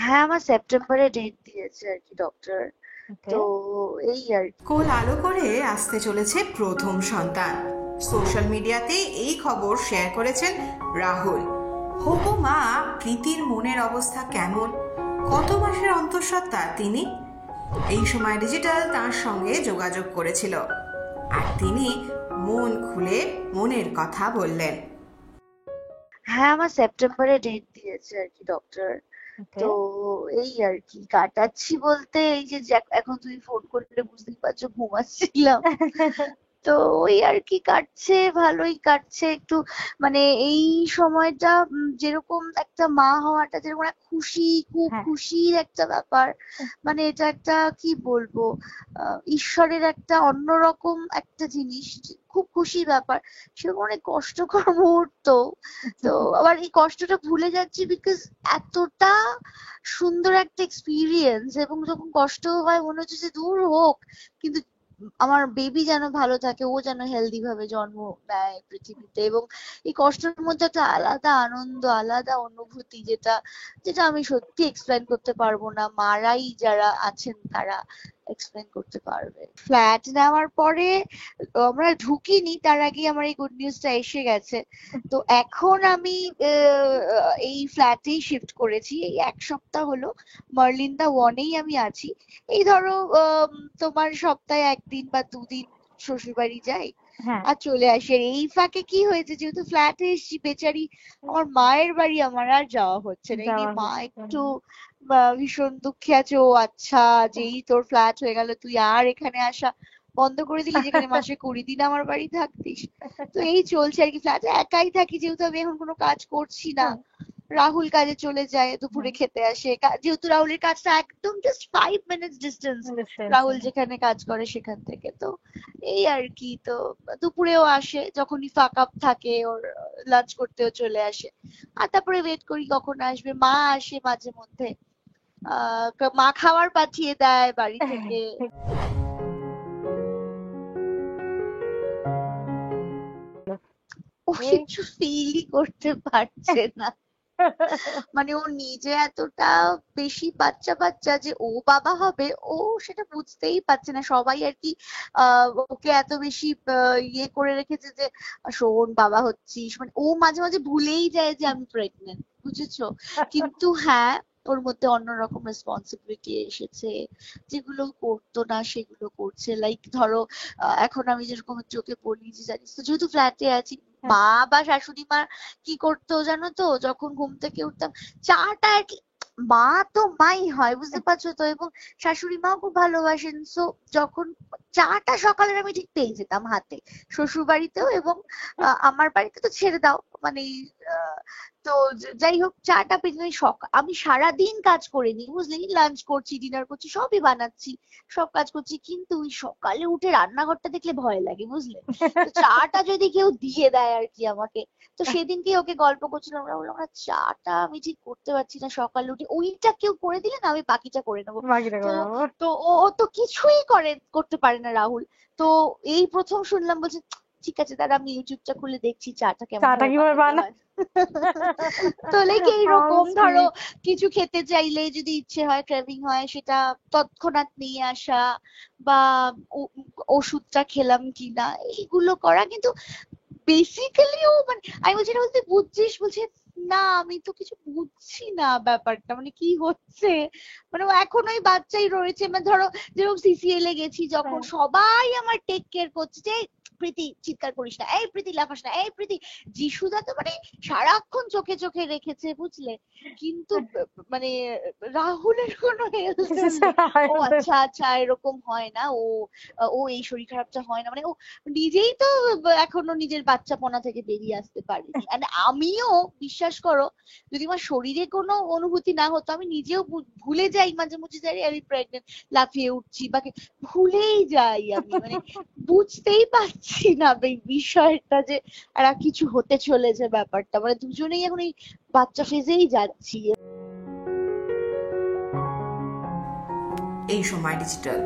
হ্যাঁ, আমার সেপ্টেম্বরে ডেট দিয়েছে আর কি ডক্টর। ওকে। তো এই আর কি। কোল আলো করে আসতে চলেছে প্রথম সন্তান। সোশ্যাল মিডিয়াতে এই খবর শেয়ার করেছেন রাহুল। হবু মা প্রীতির মনের অবস্থা কেমন, কত মাসের অন্তঃসত্ত্বা তিনি? এই সময় ডিজিটাল তার সঙ্গে যোগাযোগ করেছিল, আর তিনি মন খুলে মনের কথা বললেন। হ্যাঁ, আমার সেপ্টেম্বরে ডেট দিয়েছে আর কি ডক্টর। ওকে। তো এই আর কি কাটাচ্ছি বলতে এই যে এখন তুমি ফোন করলে বুঝতেই পারছো ঘুমাচ্ছিলাম। তো ওই আর কি কাটছে, ভালোই কাটছে একটু। মানে এই সময়টা যেরকম একটা মা হওয়াটা যেরকম একটা খুশি, খুব হ্যাঁ। খুশির একটা ব্যাপার। মানে এটা একটা কি বলবো, ঈশ্বরের একটা অন্যরকম একটা জিনিস, খুব খুশির ব্যাপার। সেরকম অনেক কষ্টকর মুহূর্ত। তো আবার এই কষ্টটা ভুলে যাচ্ছি বিকজ এতটা সুন্দর একটা এক্সপিরিয়েন্স, এবং যখন কষ্ট হয় মনে হচ্ছে যে দূর হোক, কিন্তু আমার বেবি যেন ভালো থাকে, ও যেন হেলদি ভাবে জন্ম নেয় পৃথিবীতে। এবং এই কষ্টের মধ্যে একটা আলাদা আনন্দ, আলাদা অনুভূতি, যেটা যেটা আমি সত্যি এক্সপ্লেন করতে পারবো না, মারাই যারা আছেন তারা এক্সপ্লেন করতে পারবে। ফ্ল্যাট নেওয়ার পরে আমরা ঢুকিনি, তার আগে আমার এই গুড নিউজটা এসে গেছে। তো এখন আমি এই ফ্ল্যাটেই শিফট করেছি, এই এক সপ্তাহ হলো। মার্লিন্দা ওয়ানেই আমি আছি। এই ধরো তোমার সপ্তাহে একদিন বা দুদিন শ্বশুর বাড়ি যাই হ্যাঁ। আর চলে আসি। আর এই ফাঁকে কি হয়েছে, যেহেতু ফ্ল্যাটে এসেছি, বেচারি আমার মায়ের বাড়ি আমার আর যাওয়া হচ্ছে না। এই যাওয়া নিয়ে মা হচ্ছে একটু না। ভীষণ দুঃখে আছে। ও আচ্ছা, যেই তোর ফ্ল্যাট হয়ে গেল তুই আর এখানে আসা বন্ধ করে দিলি, যেখানে মাসে 20 দিন আমার বাড়ি থাকতিস। তো এই চলছে আর কি, ফ্ল্যাটে একাই থাকি যেহেতু আমি এখন কোনো কাজ করছি না। হ্যাঁ। রাহুল কাজে চলে যায়, দুপুরে হ্যাঁ। খেতে আসে। যেহেতু রাহুলের কাজটা একদম জাস্ট 5 মিনিটস ডিস্টেন্স ডিস্টেন্সে। রাহুল যেখানে কাজ করে সেখান থেকে। তো এই আর কি। তো দুপুরেও আসে, যখনই ফাঁকা থাকে ওর লাঞ্চ করতেও চলে আসে। আর তারপরে ওয়েট করি কখন আসবে। মা আসে মাঝে মধ্যে, মা খাবার পাঠিয়ে দেয় বাড়ি থেকে। ও এই। কিছু ফিলই করতে পারছে না। মানে ও নিজে এতটা বেশি বাচ্চা বাচ্চা যে ও বাবা হবে, ও সেটা বুঝতেই পারছে না। সবাই আর কি ওকে এত বেশি ইয়ে করে রেখেছে যে শোন বাবা হচ্ছিস, মানে ও মাঝে মাঝে ভুলেই যায় যে আমি প্রেগনেন্ট, বুঝেছো? কিন্তু হ্যাঁ, ওর মধ্যে অন্যরকম রেসপন্সিবিলিটি এসেছে, যেগুলো করতো না সেগুলো করছে। লাইক ধরো এখন আমি যেরকম চোখে বলি যে জানিস তো, যেহেতু ফ্ল্যাটে আছি, হ্যাঁ। মা বা শাশুড়ি মা কি করতো জানো তো, যখন ঘুম থেকে উঠতাম চাটা আর কি, মা তো মাই হয় বুঝতে পারছো তো, এবং শাশুড়ি মাও খুব ভালোবাসেন। সো যখন চাটা সকালের আমি ঠিক পেয়ে যেতাম হাতে, শ্বশুর বাড়িতেও এবং আমার বাড়িতে তো ছেড়ে দাও। মানে আহ, তো যাই হোক, চাটা পেয়ে যেতাম। আমি সারাদিন কাজ করে নিই বুঝলি, লাঞ্চ করছি, ডিনার করছি, সবই বানাচ্ছি, সব কাজ করছি, কিন্তু ওই সকালে উঠে রান্নাঘরটা দেখলে ভয় লাগে বুঝলে। তো চাটা যদি কেউ দিয়ে দেয় আর কি আমাকে, তো সেদিনকে ওকে গল্প করছিলাম, আমরা বললাম আমরা চাটা আমি ঠিক করতে পারছি না সকালে উঠে, ওইটা কেউ করে দিলে না আমি বাকিটা করে নেবো। বাকিটা তো করে নেবো। তো ও তো কিছুই করতে পারে না রাহুল। তো এই প্রথম শুনলাম, বলছে ঠিক আছে দাদা আমি ইউটিউবটা খুলে দেখছি চাটা কেমন চাটা ভাবে কিভাবে বানাতে বানায়। হয়। তো লাইক হাউ এইরকম ধরো, সুইট। কিছু খেতে চাইলে যদি ইচ্ছে হয়, ক্রেভিং হয়, সেটা তৎক্ষণাৎ নিয়ে আসা, বা ওষুধটা খেলাম কিনা এইগুলো করা। কিন্তু বেসিক্যালি ও মানে, আমি বলছি না, বলতে বুঝছিস, বলছে না আমি তো কিছু বুঝছি না ব্যাপারটা, মানে কি হচ্ছে। মানে ও এখন ওই বাচ্চাই রয়েছে। মানে ধরো যেরকম সিসিএল এ গেছি, যখন হ্যাঁ। সবাই আমার টেক কেয়ার করছে যে "এই প্রীতি চিৎকার করিস না, এই প্রীতি লাফাস না, এই প্রীতি"। যিশুদা তো মানে সারাক্ষণ চোখে চোখে রেখেছে বুঝলে। কিন্তু মানে রাহুলের কোনো হেলদোল নেই। ও আচ্ছা আচ্ছা, এরকম হয় না, ও ও এই শরীর খারাপটা হয় না, মানে ও নিজেই তো এখনো নিজের বাচ্চাপনা থেকে বেরিয়ে আসতে পারিনি। আর আমিও, বিশ্বাস করো, যদি আমার শরীরে কোনো অনুভূতি না হতো, আমি নিজেও ভুলে যাই মাঝে মাঝে যে আরে আমি প্রেগনেন্ট, লাফিয়ে উঠছি বা ভুলেই যাই আমি। মানে বুঝতেই পারছি না এই বিষয়টা যে আর কিছু হতে চলেছে ব্যাপারটা। মানে দুজনেই এখন এই বাচ্চা ফেজেই যাচ্ছি। এই সময় ডিজিটাল